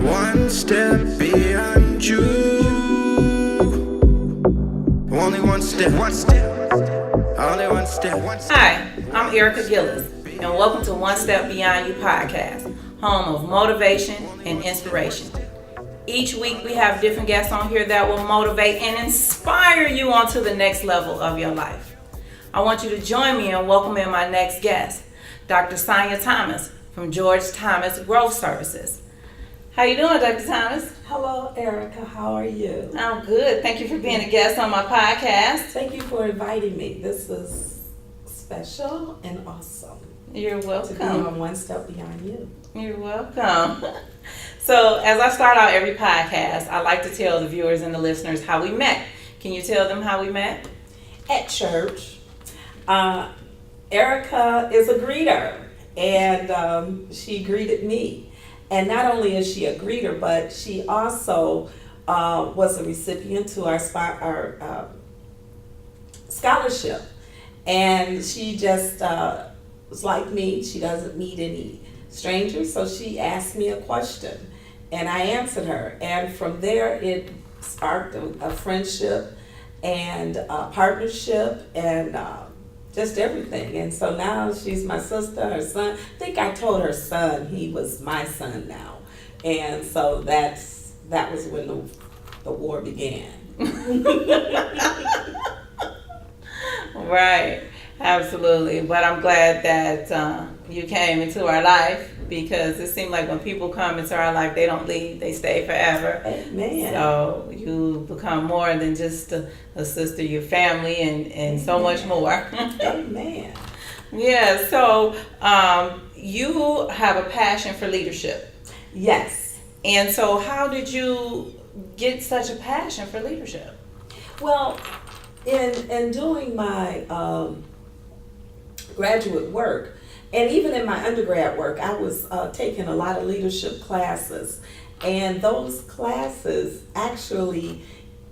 One step beyond you. Only one step. Only one step. Hi, I'm Erica Gillis, and welcome to One Step Beyond You podcast, home of motivation and inspiration. Each week we have different guests on here that will motivate and inspire you onto the next level of your life. I want you to join me in welcoming my next guest, Dr. Sonya Thomas from George Thomas Growth Services. How you doing, Dr. Thomas? Hello, Erica. How are you? I'm good. Thank you for being a guest on my podcast. Thank you for inviting me. This is special and awesome. You're welcome. To be on One Step Beyond You. You're welcome. So, as I start out every podcast, I like to tell the viewers and the listeners how we met. Can you tell them how we met? At church. Erica is a greeter, and she greeted me. And not only is she a greeter, but she also was a recipient to our scholarship. And she just was like me. She doesn't meet any strangers, so she asked me a question, and I answered her. And from there, it sparked a friendship and a partnership and just everything. And so now she's my sister, her son. I think I told her son he was my son now. And so that was when the war began. Right, absolutely. But I'm glad that you came into our life, because it seemed like when people come into our life, they don't leave, they stay forever. Amen. So you become more than just a sister, your family, and so much more. Amen. Yeah, so you have a passion for leadership. Yes. And so how did you get such a passion for leadership? Well, in doing my graduate work, and even in my undergrad work, I was taking a lot of leadership classes. And those classes actually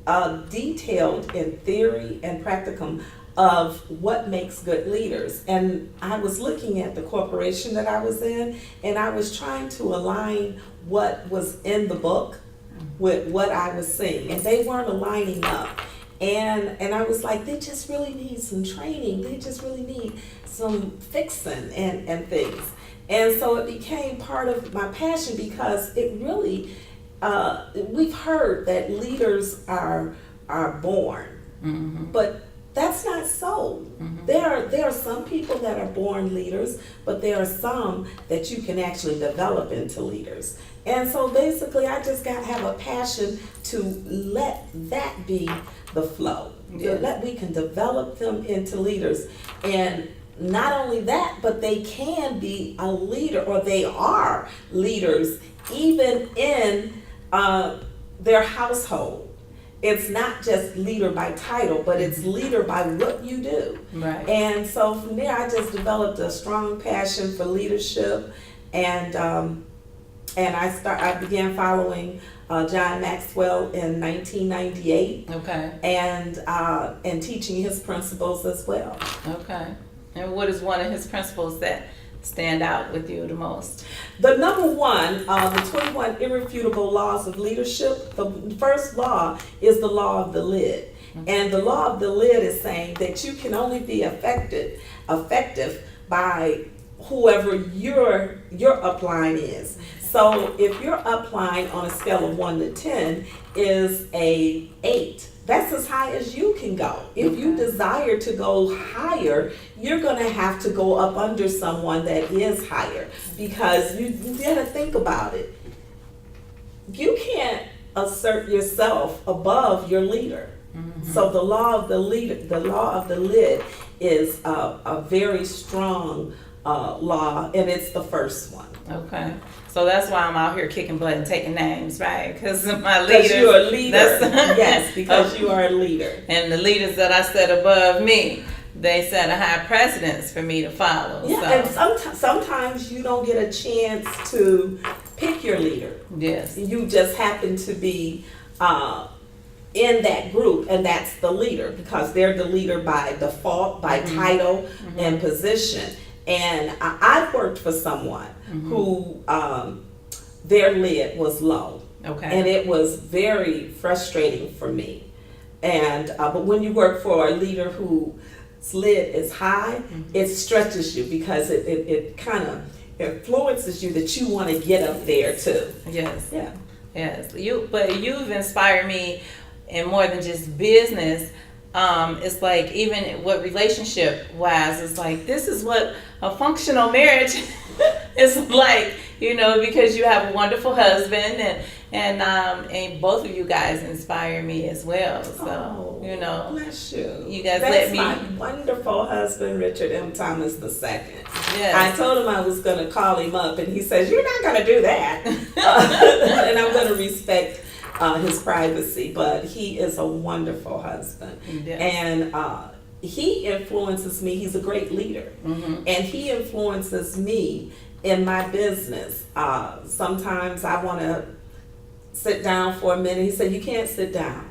detailed in theory and practicum of what makes good leaders. And I was looking at the corporation that I was in, and I was trying to align what was in the book with what I was seeing. And they weren't aligning up. And I was like, they just really need some training. They just really need some fixing and things. And so it became part of my passion, because it really, we've heard that leaders are born, but that's not so. There are some people that are born leaders, but there are some that you can actually develop into leaders. And so basically, I just got to have a passion to let that be the flow. Yeah. We can develop them into leaders. And not only that, but they can be a leader, or they are leaders even in their household. It's not just leader by title, but it's leader by what you do. Right. And so from there, I just developed a strong passion for leadership, and I began following John Maxwell in 1998. Okay. And teaching his principles as well. Okay. And what is one of his principles that stand out with you the most? The number one, the 21 irrefutable laws of leadership. The first law is the law of the lid. And the law of the lid is saying that you can only be effective by whoever your upline is. So if your upline on a scale of 1 to 10 is a 8, that's as high as you can go. If you desire to go higher, you're going to have to go up under someone that is higher, because you got to think about it. You can't assert yourself above your leader. So the law of the lid is a very strong law, and it's the first one. Okay. So that's why I'm out here kicking butt and taking names, right? Because my leaders. Because you're a leader. Yes, because you are a leader. And the leaders that I set above me, they set a high precedence for me to follow. Yeah, so. and sometimes you don't get a chance to pick your leader. Yes. You just happen to be in that group, and that's the leader, because they're the leader by default, by title and position. And I've worked for someone who their lid was low. Okay. And it was very frustrating for me. And but when you work for a leader whose lid is high, it stretches you because it kind of influences you that you want to get up there too. Yes. Yeah. Yes. But you've inspired me in more than just business. It's like even what relationship wise, it's like this is what a functional marriage is like, because you have a wonderful husband and both of you guys inspire me as well. So, bless you. You guys That's let me. my wonderful husband, Richard M. Thomas II. Yes. I told him I was going to call him up, and he says, "You're not going to do that," and I'm going to respect his privacy. But he is a wonderful husband, Yes. and he influences me. He's a great leader, and he influences me in my business. Sometimes I want to sit down for a minute. He said, "You can't sit down."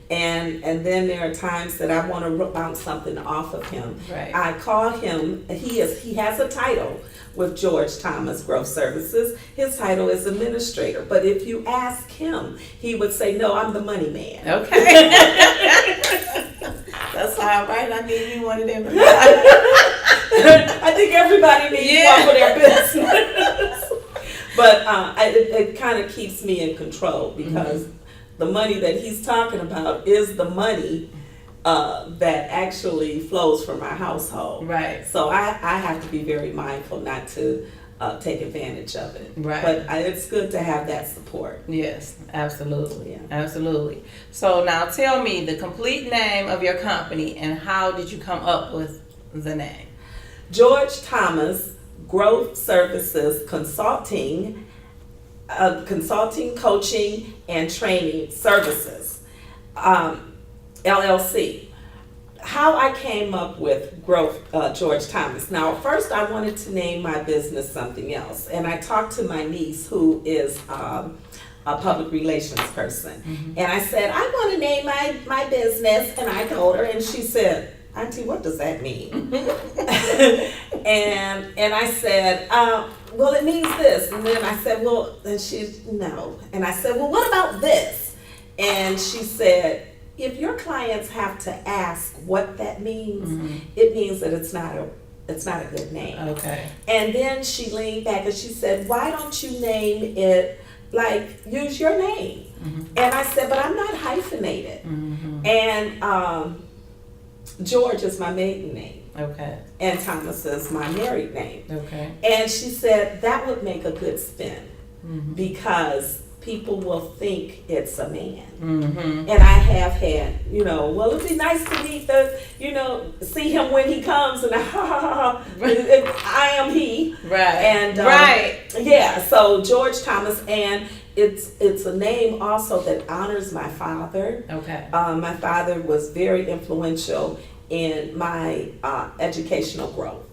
And then there are times that I want to bounce something off of him. Right. I call him. He has a title with George Thomas Growth Services. His title is administrator. But if you ask him, he would say, "No, I'm the money man." Okay. That's all right. I need me one of them. I think everybody needs one for their business. But it kind of keeps me in control because the money that he's talking about is the money that actually flows from our household. Right. So I have to be very mindful not to take advantage of it. Right. But it's good to have that support. Yes, absolutely. Yeah. Absolutely. So now tell me the complete name of your company and how did you come up with the name? George Thomas Growth Services Consulting, coaching, and training services, LLC. How I came up with George Thomas. Now, first I wanted to name my business something else, and I talked to my niece who is a public relations person, and I said, "I want to name my business," and I told her, and she said, "Auntie, what does that mean?" and I said, "Well, it means this." And then I said, "Well," and no. And I said, "Well, what about this?" And she said, "If your clients have to ask what that means, it means that it's not a good name." Okay. And then she leaned back and she said, "Why don't you name it use your name?" And I said, "But I'm not hyphenated." And George is my maiden name. Okay. And Thomas is my married name. Okay. And she said that would make a good spin because people will think it's a man. And I have had, well, it'd be nice to meet see him when he comes, and I am he. Right. And right. Yeah. So George Thomas, and it's a name also that honors my father. Okay. My father was very influential in my educational growth.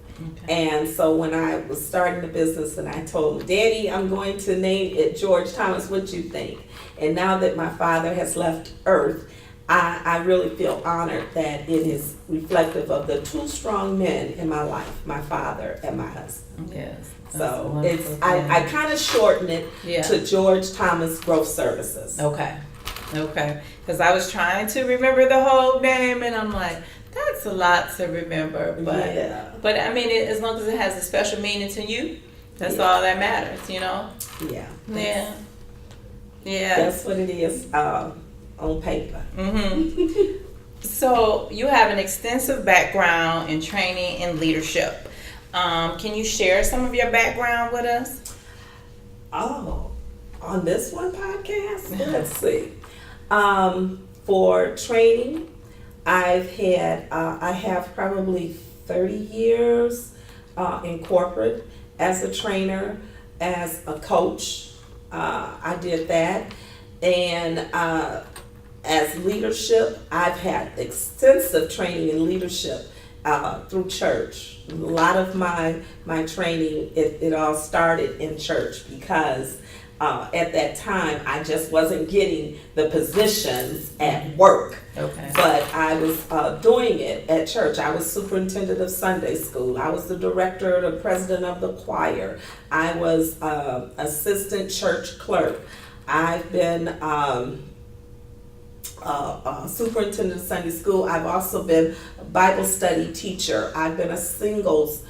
Okay. And so when I was starting the business and I told him, "Daddy, I'm going to name it George Thomas, what you think?" And now that my father has left earth, I really feel honored that it is reflective of the two strong men in my life, my father and my husband. Yes. So I kind of shorten it to George Thomas Growth Services. Okay. Because I was trying to remember the whole name, and I'm like, that's a lot to remember. But I mean, as long as it has a special meaning to you, that's all that matters, Yeah. Yeah. That's what it is on paper. So you have an extensive background in training and leadership. Can you share some of your background with us? Oh, on this one podcast? Let's see. For training, I have probably 30 years in corporate as a trainer, as a coach. I did that. And as leadership, I've had extensive training in leadership through church. A lot of my training, it all started in church because at that time, I just wasn't getting the positions at work. Okay. But I was doing it at church. I was superintendent of Sunday school. I was the director, the president of the choir. I was assistant church clerk. I've been superintendent of Sunday school. I've also been a Bible study teacher. I've been a singles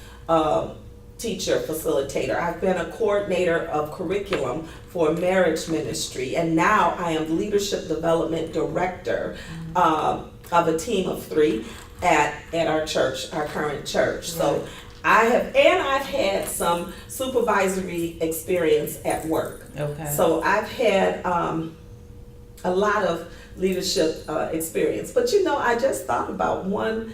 teacher facilitator. I've been a coordinator of curriculum for marriage ministry, and now I am leadership development director of a team of 3 at our church, our current church. So I've had some supervisory experience at work. Okay. So I've had a lot of leadership experience. But I just thought about one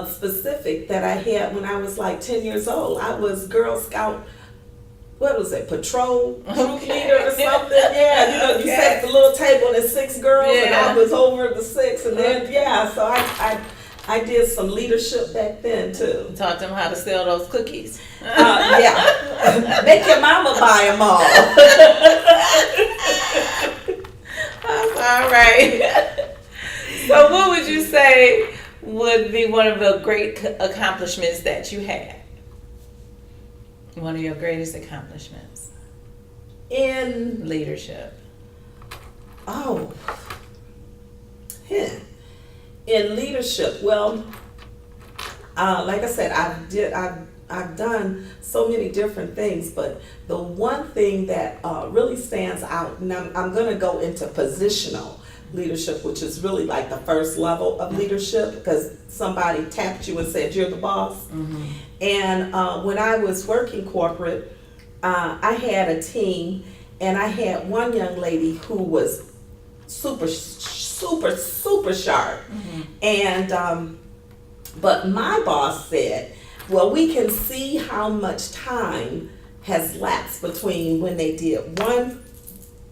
specific that I had when I was like 10 years old. I was Girl Scout, what was it, patrol troop leader or something. Yeah, you set the little table and there's 6 girls, and I was over the 6, and then so I did some leadership back then too. Taught them how to sell those cookies. Make your mama buy them all. That's all right. So what would you say would be one of the great accomplishments that you had? One of your greatest accomplishments In leadership. In leadership, well, like I said, I've done so many different things, but the one thing that really stands out, and I'm going to go into positional leadership, which is really like the first level of leadership, because somebody tapped you and said you're the boss. Mm-hmm. And when I was working corporate, I had a team, and I had one young lady who was super sharp. Mm-hmm. And but my boss said, well, we can see how much time has lapsed between when they did one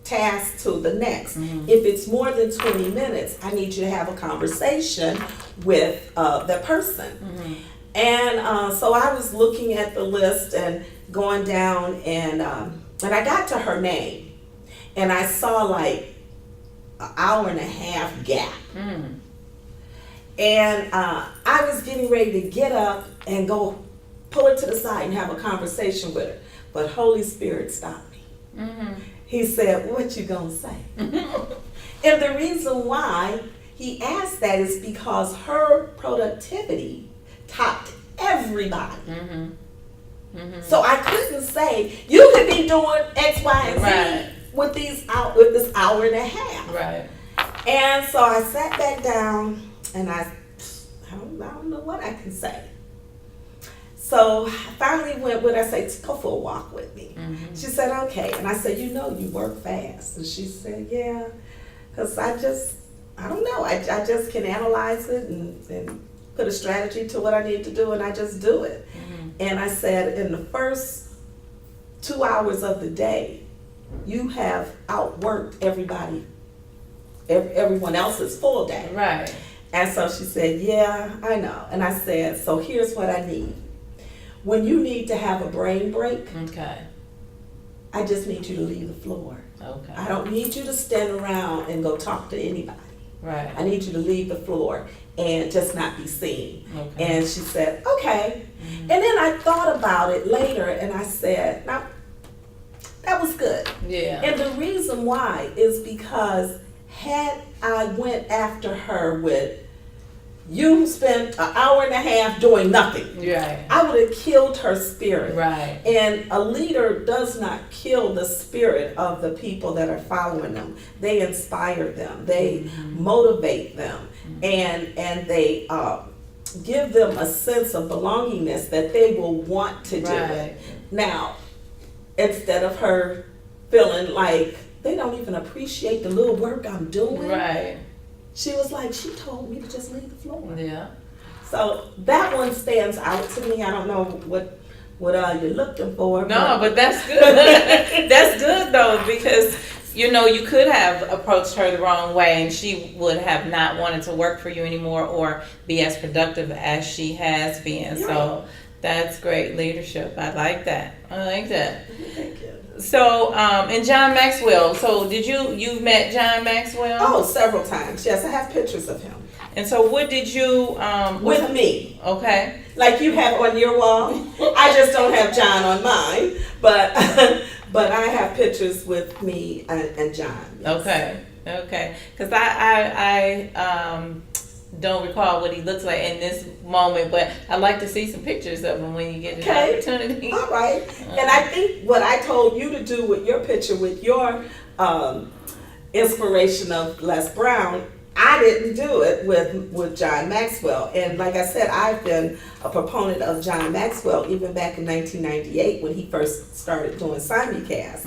task to the next. Mm-hmm. If it's more than 20 minutes, I need you to have a conversation with the person. Mm-hmm. And so I was looking at the list and going down, and I got to her name, and I saw like an hour and a half gap. Mm-hmm. And I was getting ready to get up and go pull her to the side and have a conversation with her. But Holy Spirit stopped me. Mm-hmm. He said, what you gonna say? And the reason why he asked that is because her productivity topped everybody. Mm-hmm. Mm-hmm. So I couldn't say, you could be doing X, Y, and Z Right. with this hour and a half. Right. And so I sat back down, and I don't know what I can say. So I finally went with her. I said, go for a walk with me. Mm-hmm. She said, okay. And I said, you work fast. And she said, yeah, because I don't know. I just can analyze it and put a strategy to what I need to do, and I just do it. Mm-hmm. And I said, in the first 2 hours of the day, you have outworked everyone else's full day. Right. And so she said, yeah, I know. And I said, so here's what I need. When you need to have a brain break, Okay. I just need you to leave the floor. Okay. I don't need you to stand around and go talk to anybody. Right. I need you to leave the floor and just not be seen. Okay. And she said, okay. Mm-hmm. And then I thought about it later, and I said, now, that was good. Yeah. And the reason why is because had I went after her with, you spent an hour and a half doing nothing, Right. I would have killed her spirit. Right. And a leader does not kill the spirit of the people that are following them. They inspire them. They motivate them. And they give them a sense of belongingness that they will want to do Right. it. Now, instead of her feeling like they don't even appreciate the little work I'm doing, Right. she was like, she told me to just leave the floor. Yeah. So that one stands out to me. I don't know what you're looking for. No, but that's good. That's good though, because you could have approached her the wrong way, and she would have not wanted to work for you anymore or be as productive as she has been. You're So that's great leadership. I like that. Thank you. So, and John Maxwell. So, you've met John Maxwell? Oh, several times. Yes, I have pictures of him. And so, what did you with me? Okay. Like you have on your wall. I just don't have John on mine, but but I have pictures with me and John. Yes. Okay. Because I don't recall what he looks like in this moment, but I'd like to see some pictures of him when you get the opportunity. All right. And I think what I told you to do with your picture, with your inspiration of Les Brown, I didn't do it with John Maxwell. And like I said, I've been a proponent of John Maxwell even back in 1998 when he first started doing simulcast.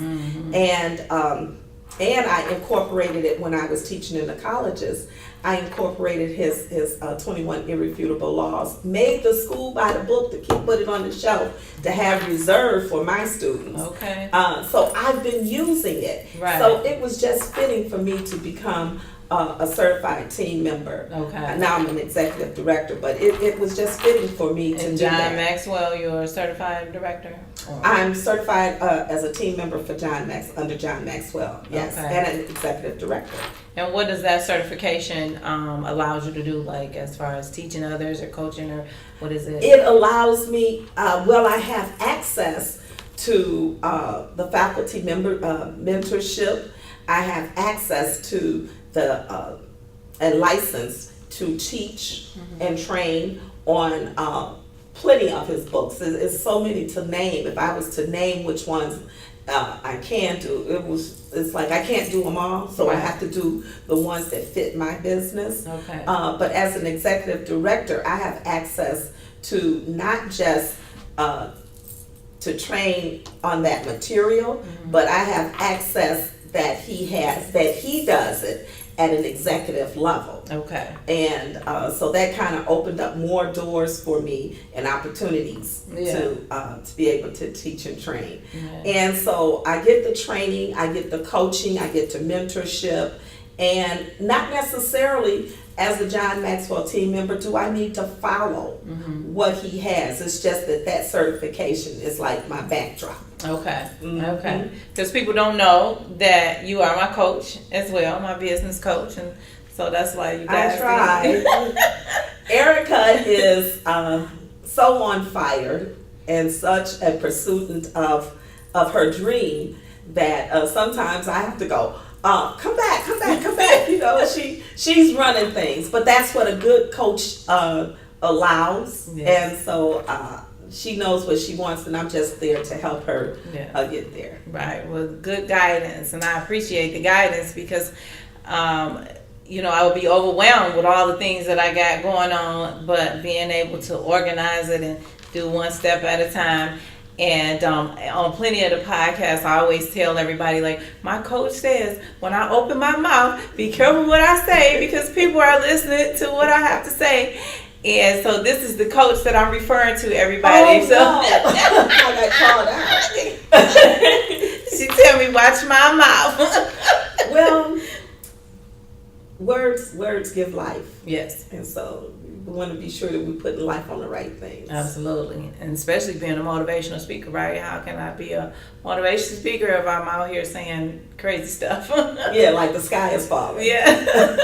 And I incorporated it when I was teaching in the colleges. I incorporated his 21 irrefutable laws, made the school buy the book to put it on the shelf to have reserved for my students. Okay. So I've been using it. Right. So it was just fitting for me to become a certified team member. Okay. Now I'm an executive director, but it was just fitting for me to do John that. Maxwell, you're a certified director? I'm certified as a team member for under John Maxwell, yes, Okay. and an executive director. And what does that certification allows you to do, like as far as teaching others or coaching, or what is it? It allows me, I have access to the faculty member mentorship. I have access to a license to teach and train on plenty of his books. It's so many to name. If I was to name which ones I can do, it's like I can't do them all, so I have to do the ones that fit my business. Okay. But as an executive director, I have access to not just to train on that material, but I have access that he does it at an executive level. Okay. And so that kind of opened up more doors for me and opportunities to be able to teach and train. And so I get the training, I get the coaching, I get the mentorship, and not necessarily as a John Maxwell team member do I need to follow what he has. It's just that certification is like my backdrop. Okay. Okay. Because people don't know that you are my coach as well, my business coach, and so that's why you guys. I try. Erica is so on fire and such a pursuit of her dream that sometimes I have to go. Come back. You know, she's running things, but that's what a good coach allows, and so she knows what she wants, and I'm just there to help her get there. Right. Well, good guidance, and I appreciate the guidance because, you know, I would be overwhelmed with all the things that I got going on, but being able to organize it and do one step at a time. And on plenty of the podcasts, I always tell everybody, like, my coach says, when I open my mouth, be careful what I say because people are listening to what I have to say. And so this is the coach that I'm referring to, everybody. Oh, no. I got called out. She tell me, watch my mouth. Well, words give life. Yes. And so we want to be sure that we're putting life on the right things. Absolutely. And especially being a motivational speaker, right? How can I be a motivational speaker if I'm out here saying crazy stuff? Yeah, like the sky is falling. Yeah.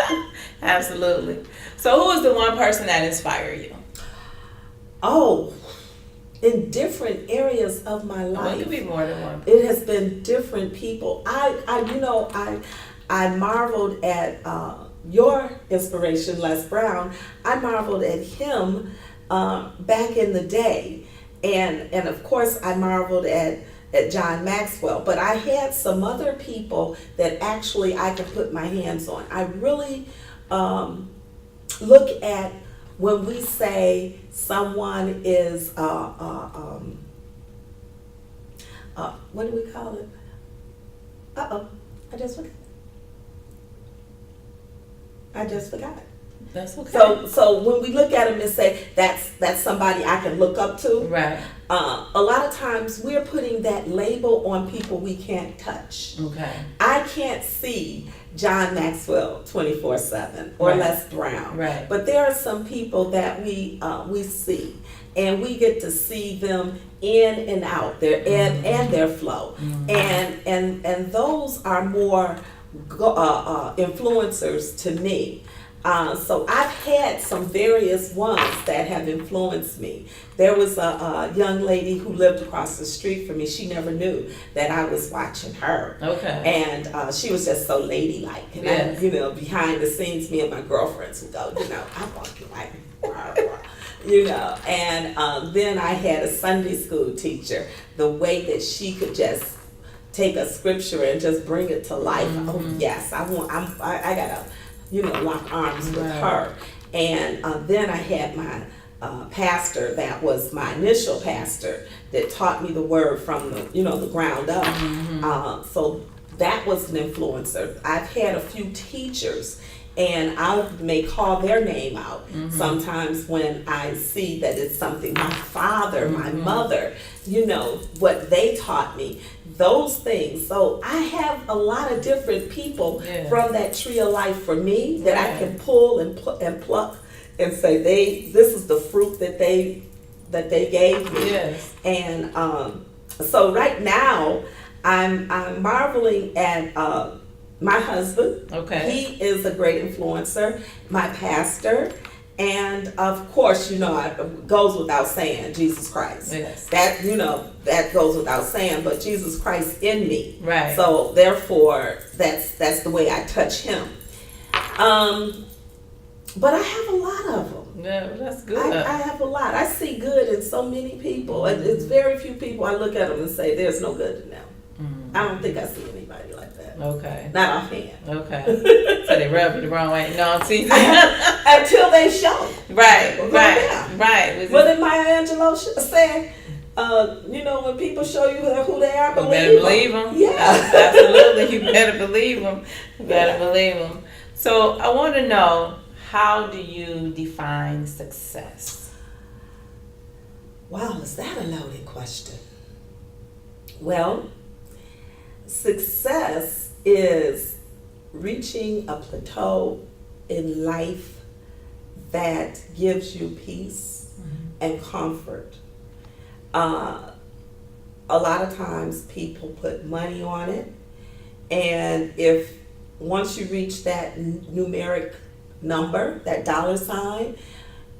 Absolutely. So who is the one person that inspired you? Oh, in different areas of my life. Well, it could be more than one. It has been different people. I marveled at your inspiration, Les Brown. I marveled at him back in the day, and of course I marveled at John Maxwell. But I had some other people that actually I could put my hands on. I really look at when we say someone is what do we call it? I just forgot. That's okay. So when we look at him and say that's somebody I can look up to, right. A lot of times we're putting that label on people we can't touch. Okay. I can't see John Maxwell 24/7 or Right. Les Brown, Right. but there are some people that we see, and we get to see them in and out, their ebb and their flow. And those are more influencers to me. So I've had some various ones that have influenced me. There was a young lady who lived across the street from me. She never knew that I was watching her. Okay. And she was just so ladylike. And Yes. I, behind the scenes, me and my girlfriends would go, I'm walking like, rah, rah, And then I had a Sunday school teacher. The way that she could just take a scripture and just bring it to life. Oh yes, I gotta, lock arms with her. And then I had my pastor that was my initial pastor that taught me the word from the ground up. So that was an influencer. I've had a few teachers, and I may call their name out sometimes when I see that it's something my father, my mother, what they taught me, those things. So I have a lot of different people from that tree of life for me that I can pull and pluck and say this is the fruit that they gave me. Yes. And so right now I'm marveling at my husband. Okay. He is a great influencer. My pastor. And of course, it goes without saying, Jesus Christ. Yes. That goes without saying, but Jesus Christ in me. Right. So therefore, that's the way I touch him. But I have a lot of them. Yeah, that's good. I have a lot. I see good in so many people. And it's very few people I look at them and say, there's no good in them. I don't think I see anybody like that. Okay. Not offhand. Okay. So they rub you the wrong way. No, I'm teasing. Until they show. Right. What did Maya Angelou say? When people show you who they are, You better believe them. Yeah. Absolutely. You better believe them. You better believe them. So I want to know, how do you define success? Wow, is that a loaded question? Well, success is reaching a plateau in life that gives you peace and comfort. A lot of times people put money on it, and if once you reach that numeric number, that dollar sign,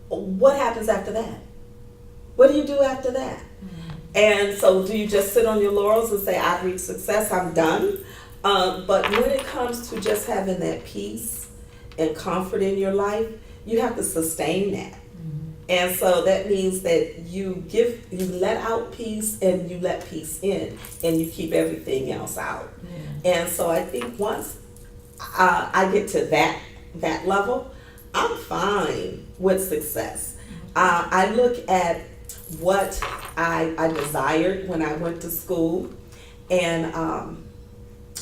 what happens after that? What do you do after that? And so do you just sit on your laurels and say, I've reached success, I'm done? But when it comes to just having that peace and comfort in your life, you have to sustain that. And so that means that you let out peace and you let peace in, and you keep everything else out. And so I think once I get to that level, I'm fine with success. I look at what I desired when I went to school, and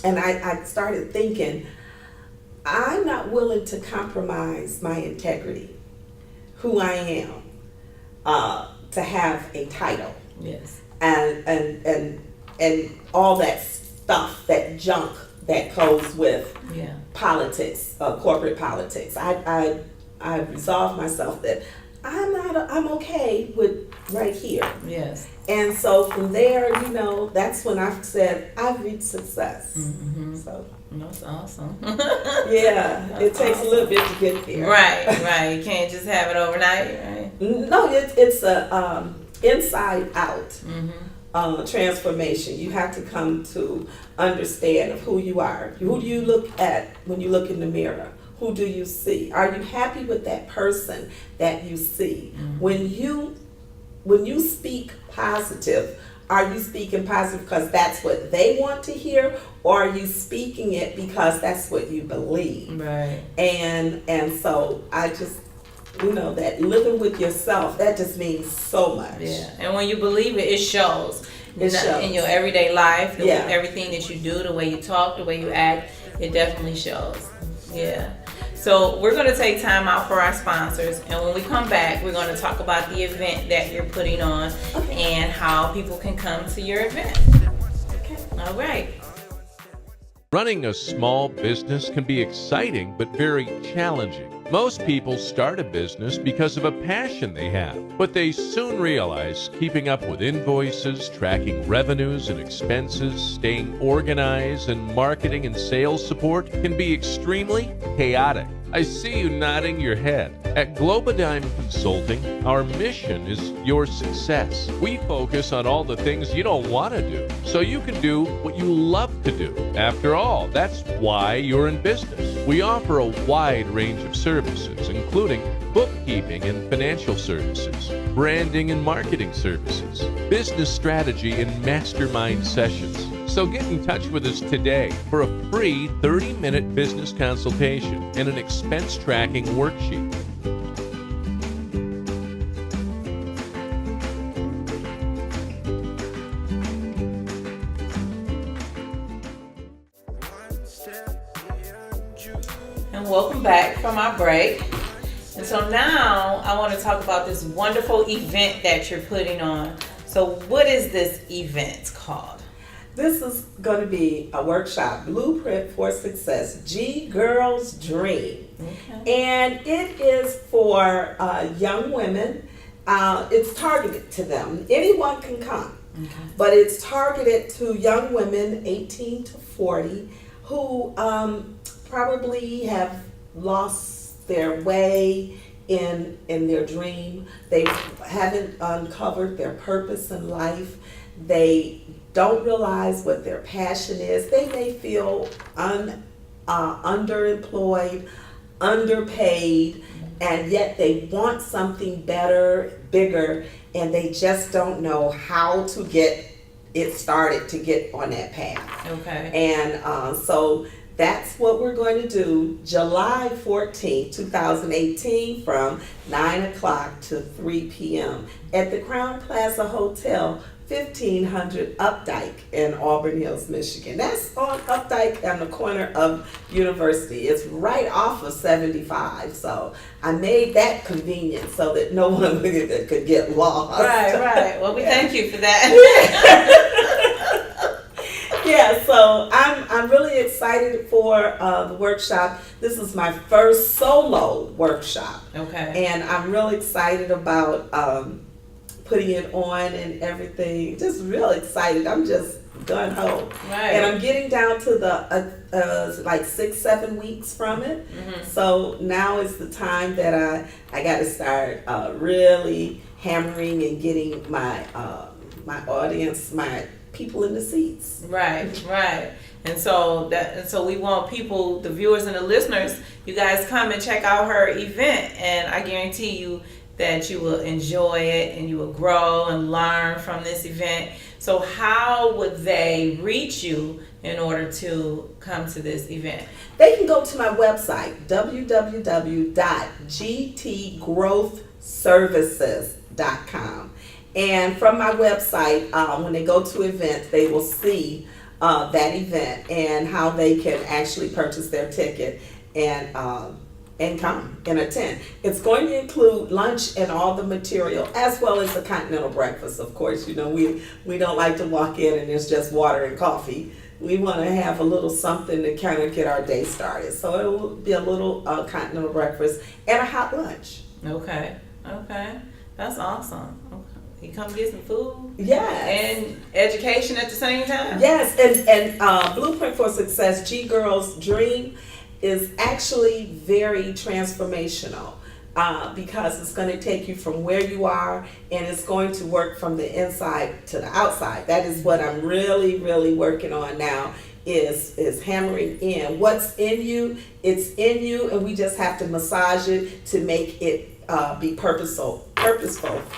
I started thinking, I'm not willing to compromise my integrity, who I am, to have a title. Yes. And all that stuff, that junk that goes with politics, corporate politics. I resolved myself that I'm okay with right here. Yes. And so from there, that's when I said I've reached success. So that's awesome. it takes a little bit to get there. Right. You can't just have it overnight, right? No, it's a inside out transformation. You have to come to understand of who you are. Who do you look at when you look in the mirror? Who do you see? Are you happy with that person that you see? When you speak positive, are you speaking positive because that's what they want to hear, or are you speaking it because that's what you believe? Right. And so I just, that living with yourself, that just means so much. Yeah. And when you believe it, it shows. It shows. In your everyday life, everything that you do, the way you talk, the way you act, it definitely shows. Yeah. So we're going to take time out for our sponsors, and when we come back, we're going to talk about the event that you're putting on and how people can come to your event. Okay. All right. Running a small business can be exciting but very challenging. Most people start a business because of a passion they have, but they soon realize keeping up with invoices, tracking revenues and expenses, staying organized, and marketing and sales support can be extremely chaotic. I see you nodding your head. At Globadime Consulting, our mission is your success. We focus on all the things you don't want to do, so you can do what you love to do. After all, that's why you're in business. We offer a wide range of services, including bookkeeping and financial services, branding and marketing services, business strategy and mastermind sessions. So get in touch with us today for a free 30-minute business consultation and an expense tracking worksheet. And welcome back from our break. And so now I want to talk about this wonderful event that you're putting on. So what is this event called? This is going to be a workshop, Blueprint for Success, G Girls Dream. Okay. And it is for young women. It's targeted to them. Anyone can come. Okay. But it's targeted to young women 18 to 40 who probably have lost their way in their dream. They haven't uncovered their purpose in life. They don't realize what their passion is. They may feel underemployed, underpaid, and yet they want something better, bigger, and they just don't know how to get it started to get on that path. Okay. And so that's what we're going to do July 14th, 2018 from 9 o'clock to 3 p.m. at the Crown Plaza Hotel, 1500 Updike in Auburn Hills, Michigan. That's on Updike on the corner of University. It's right off of 75. So I made that convenient so that no one could get lost. Right. Well, we thank you for that. Yeah, so I'm really excited for the workshop. This is my first solo workshop. Okay. And I'm really excited about putting it on and everything. Just real excited. I'm just gun ho. Right. And I'm getting down to the like 6-7 weeks from it. Mm-hmm. So now is the time that I got to start really hammering and getting my my audience, my people in the seats. Right. And so we want people, the viewers and the listeners, you guys come and check out her event, and I guarantee you that you will enjoy it and you will grow and learn from this event. So how would they reach you in order to come to this event? They can go to my website, www.gtgrowthservices.com. And from my website, when they go to events, they will see that event and how they can actually purchase their ticket and come and attend. It's going to include lunch and all the material, as well as a continental breakfast. Of course, you know, we don't like to walk in and there's just water and coffee. We want to have a little something to kind of get our day started. So it'll be a little continental breakfast and a hot lunch. Okay. That's awesome. Okay. You come get some food? Yes. And education at the same time? Yes, and Blueprint for Success, G Girls Dream, is actually very transformational because it's going to take you from where you are and it's going to work from the inside to the outside. That is what I'm really, really working on now is hammering in. What's in you, it's in you, and we just have to massage it to make it be purposeful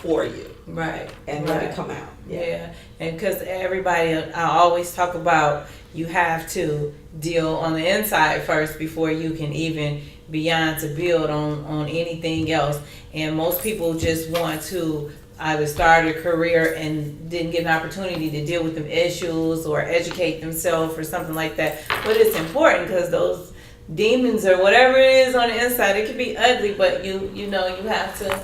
for you. Right. And let it come out. Yeah. And because everybody, I always talk about you have to deal on the inside first before you can even beyond to build on anything else. And most people just want to either start a career and didn't get an opportunity to deal with them issues or educate themselves or something like that. But it's important because those demons or whatever it is on the inside, it can be ugly, but you know you have to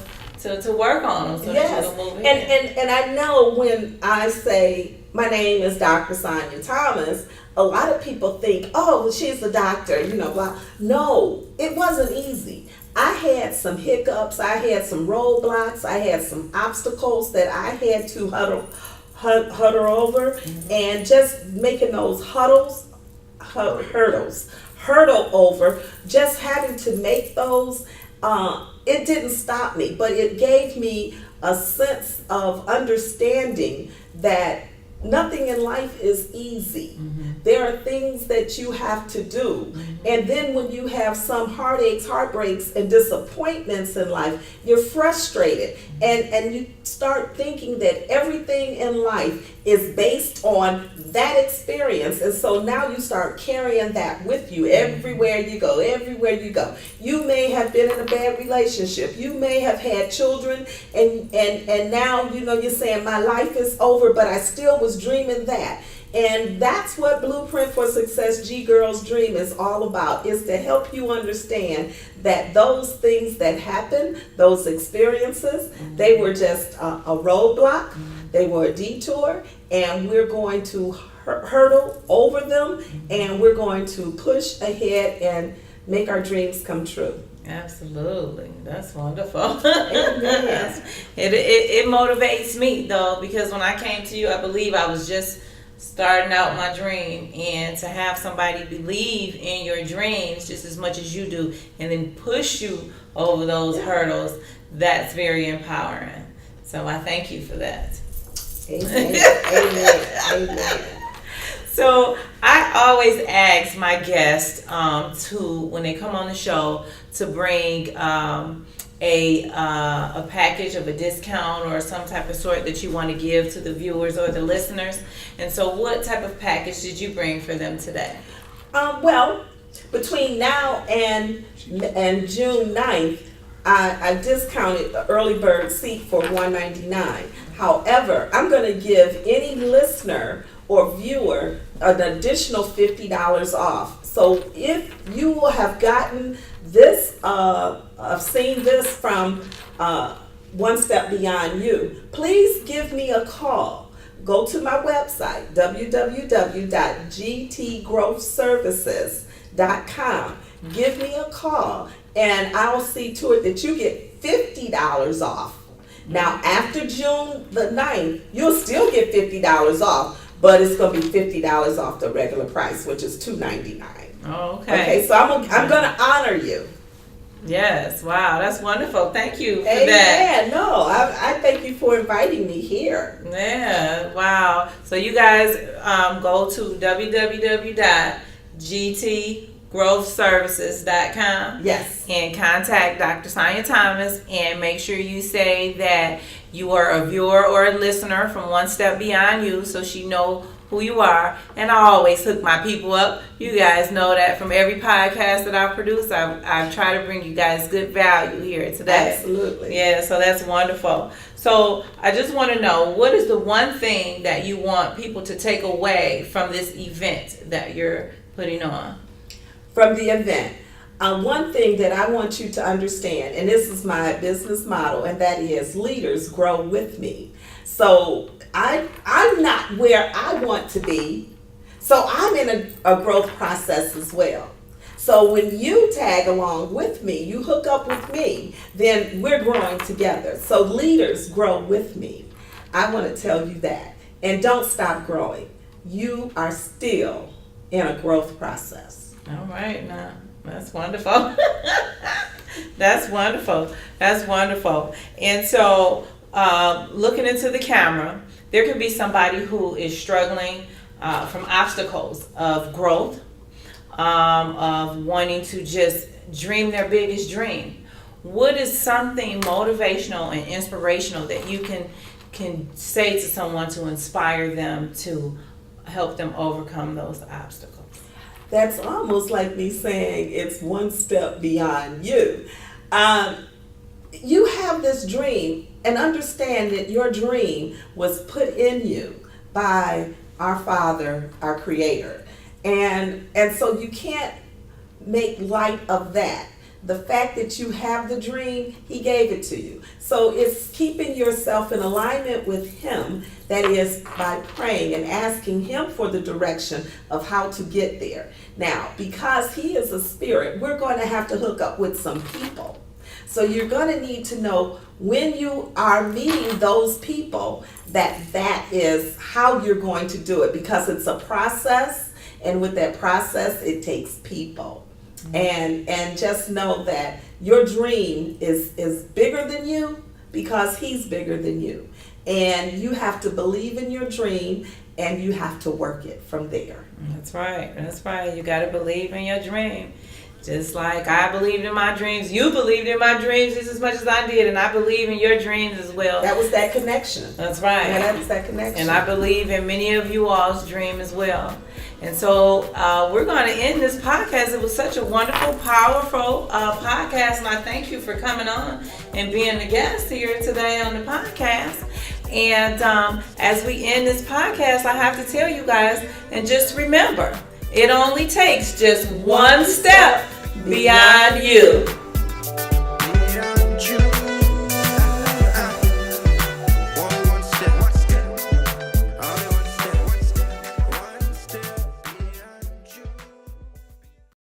work on them so that you can move in. And I know when I say my name is Dr. Sonya Thomas, a lot of people think, oh, well, she's a doctor, blah. No, it wasn't easy. I had some hiccups, I had some roadblocks, I had some obstacles that I had to huddle over, and just making those hurdle over, just having to make those, it didn't stop me, but it gave me a sense of understanding that nothing in life is easy. There are things that you have to do. And then when you have some heartaches, heartbreaks, and disappointments in life, you're frustrated. And you start thinking that everything in life is based on that experience. And so now you start carrying that with you everywhere you go, everywhere you go. You may have been in a bad relationship. You may have had children, and now, you're saying my life is over, but I still was dreaming that. And that's what Blueprint for Success G Girls Dream is all about, is to help you understand that those things that happen, those experiences, they were just a roadblock, they were a detour, and we're going to hurdle over them, and we're going to push ahead and make our dreams come true. Absolutely. That's wonderful. It motivates me, though, because when I came to you, I believe I was just starting out my dream, and to have somebody believe in your dreams just as much as you do and then push you over those hurdles, that's very empowering. So I thank you for that. Amen. Amen. Amen. So I always ask my guests when they come on the show to bring a package of a discount or some type of sort that you want to give to the viewers or the listeners. And so what type of package did you bring for them today? Well, between now and June 9th, I discounted the early bird seat for $199. However, I'm going to give any listener or viewer an additional $50 off. So if you will have gotten this, seen this from One Step Beyond You, please give me a call. Go to my website, www.gtgrowthservices.com. Give me a call, and I'll see to it that you get $50 off. Now, after June the 9th, you'll still get $50 off, but it's going to be $50 off the regular price, which is $299. Oh, okay. Okay, so I'm going to honor you. Yes, wow, that's wonderful. Thank you for Amen. that. No, I thank you for inviting me here. Yeah, wow. So you guys go to www.gtgrowthservices.com. Yes. And contact Dr. Sonya Thomas, and make sure you say that you are a viewer or a listener from One Step Beyond You, so she know who you are. And I always hook my people up. You guys know that from every podcast that I produce, I try to bring you guys good value here today. Absolutely. Yeah, so that's wonderful. So I just want to know, what is the one thing that you want people to take away from this event that you're putting on? From the event, one thing that I want you to understand, and this is my business model, and that is leaders grow with me. So I'm not where I want to be, so I'm in a growth process as well. So when you tag along with me, you hook up with me, then we're growing together. So leaders grow with me. I want to tell you that. And don't stop growing. You are still in a growth process. All right, now that's wonderful. That's wonderful. That's wonderful. And so, looking into the camera, there could be somebody who is struggling from obstacles of growth, of wanting to just dream their biggest dream. What is something motivational and inspirational that you can say to someone to inspire them to help them overcome those obstacles? That's almost like me saying it's one step beyond you. You have this dream, and understand that your dream was put in you by our Father, our Creator. And so you can't make light of that. The fact that you have the dream, he gave it to you. So it's keeping yourself in alignment with him, that is by praying and asking him for the direction of how to get there. Now, because he is a spirit, we're going to have to hook up with some people. So you're going to need to know when you are meeting those people that is how you're going to do it, because it's a process, and with that process it takes people. And just know that your dream is bigger than you, because he's bigger than you. And you have to believe in your dream, and you have to work it from there. That's right. That's right. You got to believe in your dream. Just like I believed in my dreams, you believed in my dreams just as much as I did, and I believe in your dreams as well. That was that connection. That's right. Yeah, that was that connection. And I believe in many of you all's dream as well. And so we're going to end this podcast. It was such a wonderful, powerful podcast, and I thank you for coming on and being a guest here today on the podcast. And as we end this podcast, I have to tell you guys, and just remember, it only takes just one step beyond you.